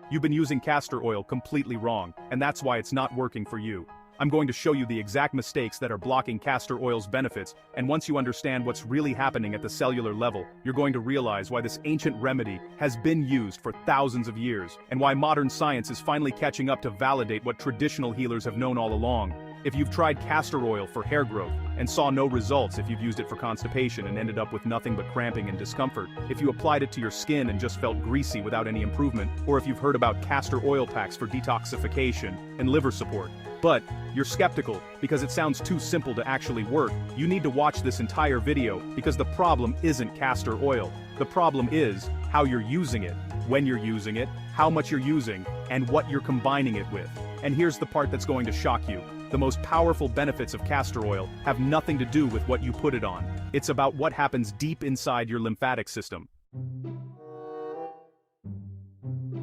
You've been using castor oil completely wrong, and that's why it's not working for you. I'm going to show you the exact mistakes that are blocking castor oil's benefits, and once you understand what's really happening at the cellular level, you're going to realize why this ancient remedy has been used for thousands of years, and why modern science is finally catching up to validate what traditional healers have known all along. If you've tried castor oil for hair growth and saw no results, if you've used it for constipation and ended up with nothing but cramping and discomfort, if you applied it to your skin and just felt greasy without any improvement, or if you've heard about castor oil packs for detoxification and liver support, but you're skeptical because it sounds too simple to actually work, you need to watch this entire video because the problem isn't castor oil. The problem is how you're using it, when you're using it, how much you're using, and what you're combining it with. And here's the part that's going to shock you. The most powerful benefits of castor oil have nothing to do with what you put it on. It's about what happens deep inside your lymphatic system.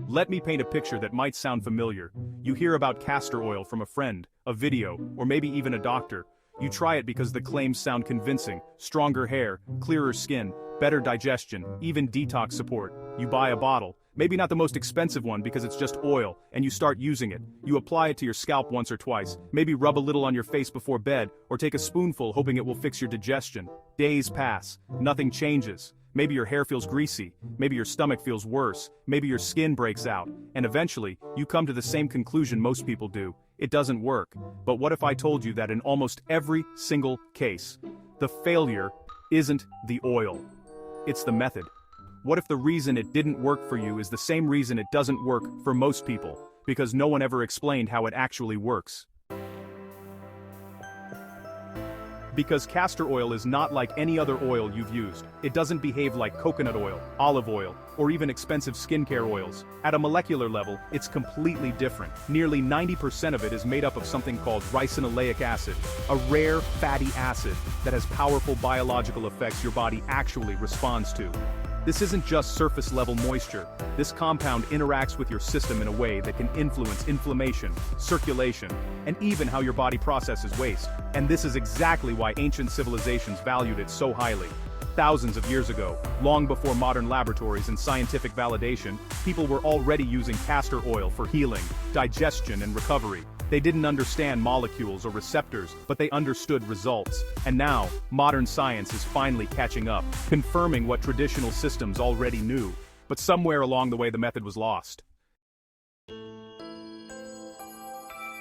Let me paint a picture that might sound familiar. You hear about castor oil from a friend, a video, or maybe even a doctor. You try it because the claims sound convincing: stronger hair, clearer skin, better digestion, even detox support. You buy a bottle, maybe not the most expensive one because it's just oil, and you start using it. You apply it to your scalp once or twice, maybe rub a little on your face before bed, or take a spoonful hoping it will fix your digestion. Days pass, nothing changes. Maybe your hair feels greasy, maybe your stomach feels worse, maybe your skin breaks out, and eventually, you come to the same conclusion most people do: it doesn't work. But what if I told you that in almost every single case, the failure isn't the oil, it's the method? What if the reason it didn't work for you is the same reason it doesn't work for most people, because no one ever explained how it actually works? Because castor oil is not like any other oil you've used. It doesn't behave like coconut oil, olive oil, or even expensive skincare oils. At a molecular level, it's completely different. Nearly 90% of it is made up of something called ricinoleic acid, a rare fatty acid that has powerful biological effects your body actually responds to. This isn't just surface-level moisture. This compound interacts with your system in a way that can influence inflammation, circulation, and even how your body processes waste. And this is exactly why ancient civilizations valued it so highly. Thousands of years ago, long before modern laboratories and scientific validation, people were already using castor oil for healing, digestion, and recovery. They didn't understand molecules or receptors, but they understood results. And now, modern science is finally catching up, confirming what traditional systems already knew. But somewhere along the way the method was lost.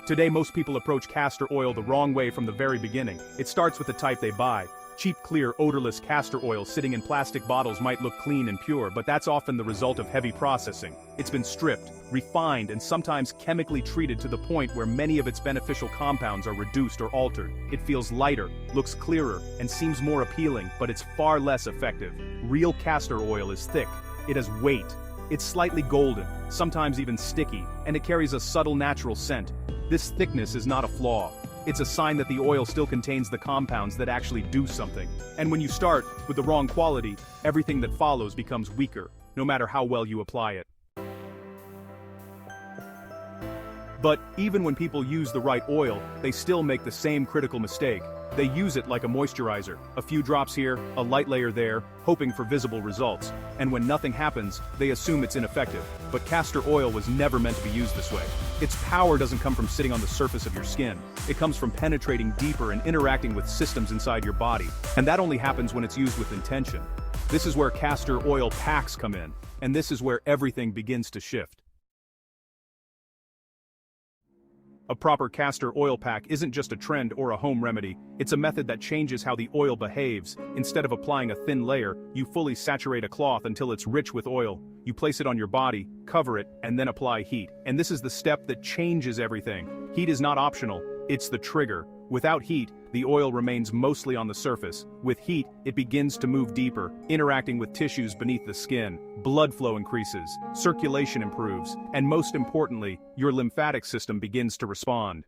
Today most people approach castor oil the wrong way from the very beginning. It starts with the type they buy. Cheap, clear, odorless castor oil sitting in plastic bottles might look clean and pure, but that's often the result of heavy processing. It's been stripped, refined, and sometimes chemically treated to the point where many of its beneficial compounds are reduced or altered. It feels lighter, looks clearer, and seems more appealing, but it's far less effective. Real castor oil is thick. It has weight. It's slightly golden, sometimes even sticky, and it carries a subtle natural scent. This thickness is not a flaw. It's a sign that the oil still contains the compounds that actually do something. And when you start with the wrong quality, everything that follows becomes weaker, no matter how well you apply it. But even when people use the right oil, they still make the same critical mistake. They use it like a moisturizer, a few drops here, a light layer there, hoping for visible results. And when nothing happens, they assume it's ineffective. But castor oil was never meant to be used this way. Its power doesn't come from sitting on the surface of your skin. It comes from penetrating deeper and interacting with systems inside your body. And that only happens when it's used with intention. This is where castor oil packs come in, and this is where everything begins to shift. A proper castor oil pack isn't just a trend or a home remedy, it's a method that changes how the oil behaves. Instead of applying a thin layer, you fully saturate a cloth until it's rich with oil. You place it on your body, cover it, and then apply heat. And this is the step that changes everything. Heat is not optional, it's the trigger. Without heat, the oil remains mostly on the surface. With heat, it begins to move deeper, interacting with tissues beneath the skin. Blood flow increases, circulation improves, and most importantly, your lymphatic system begins to respond.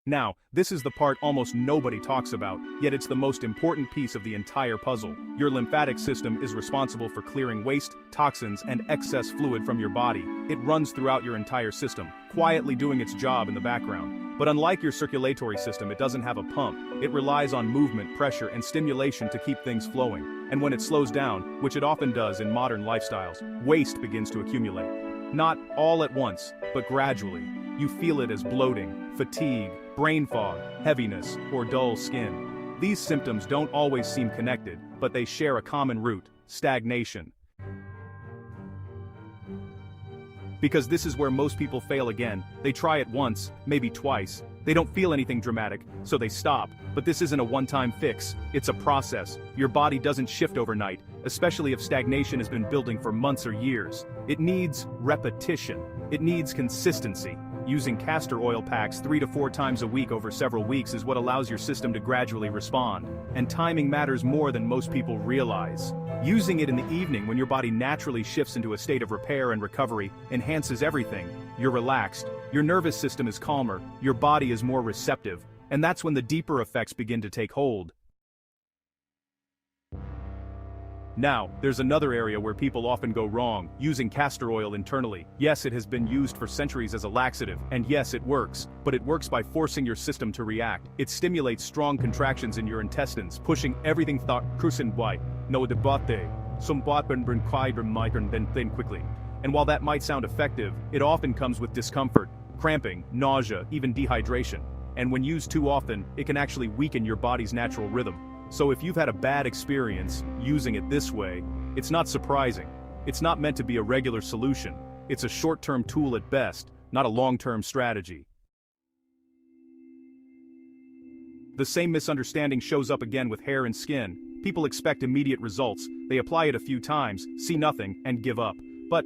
Now, this is the part almost nobody talks about, yet it's the most important piece of the entire puzzle. Your lymphatic system is responsible for clearing waste, toxins, and excess fluid from your body. It runs throughout your entire system, quietly doing its job in the background. But unlike your circulatory system, it doesn't have a pump. It relies on movement, pressure, and stimulation to keep things flowing. And when it slows down, which it often does in modern lifestyles, waste begins to accumulate. Not all at once, but gradually. You feel it as bloating, fatigue, brain fog, heaviness, or dull skin. These symptoms don't always seem connected, but they share a common root: stagnation. Because this is where most people fail again. They try it once, maybe twice. They don't feel anything dramatic, so they stop. But this isn't a one-time fix, it's a process. Your body doesn't shift overnight, especially if stagnation has been building for months or years. It needs repetition. It needs consistency. Using castor oil packs 3 to 4 times a week over several weeks is what allows your system to gradually respond. And timing matters more than most people realize. Using it in the evening when your body naturally shifts into a state of repair and recovery enhances everything. You're relaxed, your nervous system is calmer, your body is more receptive, and that's when the deeper effects begin to take hold. Now, there's another area where people often go wrong: using castor oil internally. Yes, it has been used for centuries as a laxative, and yes, it works, but it works by forcing your system to react. It stimulates strong contractions in your intestines, pushing everything thought crucian white. No debate. Some botben then quickly. And while that might sound effective, it often comes with discomfort, cramping, nausea, even dehydration. And when used too often, it can actually weaken your body's natural rhythm. So if you've had a bad experience using it this way, it's not surprising. It's not meant to be a regular solution. It's a short-term tool at best, not a long-term strategy. The same misunderstanding shows up again with hair and skin. People expect immediate results. They apply it a few times, see nothing, and give up. But,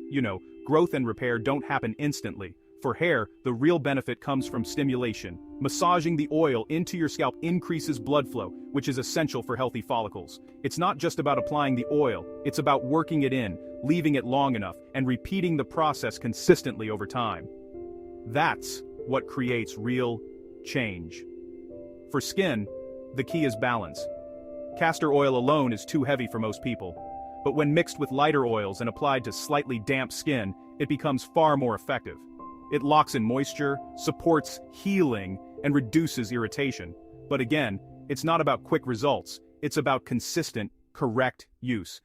growth and repair don't happen instantly. For hair, the real benefit comes from stimulation. Massaging the oil into your scalp increases blood flow, which is essential for healthy follicles. It's not just about applying the oil, it's about working it in, leaving it long enough, and repeating the process consistently over time. That's what creates real change. For skin, the key is balance. Castor oil alone is too heavy for most people. But when mixed with lighter oils and applied to slightly damp skin, it becomes far more effective. It locks in moisture, supports healing, and reduces irritation. But again, it's not about quick results, it's about consistent, correct use.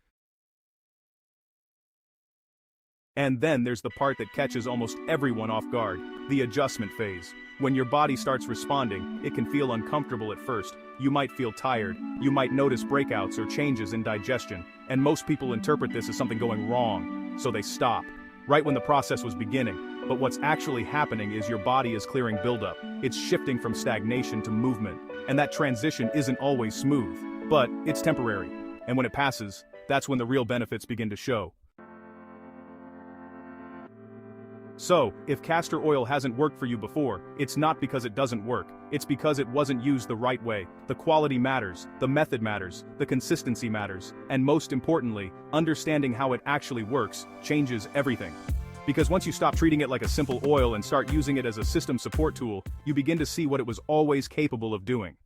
And then there's the part that catches almost everyone off guard: the adjustment phase. When your body starts responding, it can feel uncomfortable at first. You might feel tired, you might notice breakouts or changes in digestion, and most people interpret this as something going wrong, so they stop, right when the process was beginning. But what's actually happening is your body is clearing buildup. It's shifting from stagnation to movement, and that transition isn't always smooth, but it's temporary. And when it passes, that's when the real benefits begin to show. So, if castor oil hasn't worked for you before, it's not because it doesn't work, it's because it wasn't used the right way. The quality matters, the method matters, the consistency matters, and most importantly, understanding how it actually works changes everything. Because once you stop treating it like a simple oil and start using it as a system support tool, you begin to see what it was always capable of doing.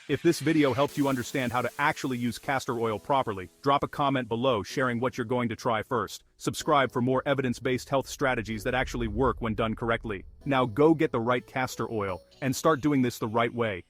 If this video helped you understand how to actually use castor oil properly, drop a comment below sharing what you're going to try first. Subscribe for more evidence-based health strategies that actually work when done correctly. Now go get the right castor oil and start doing this the right way.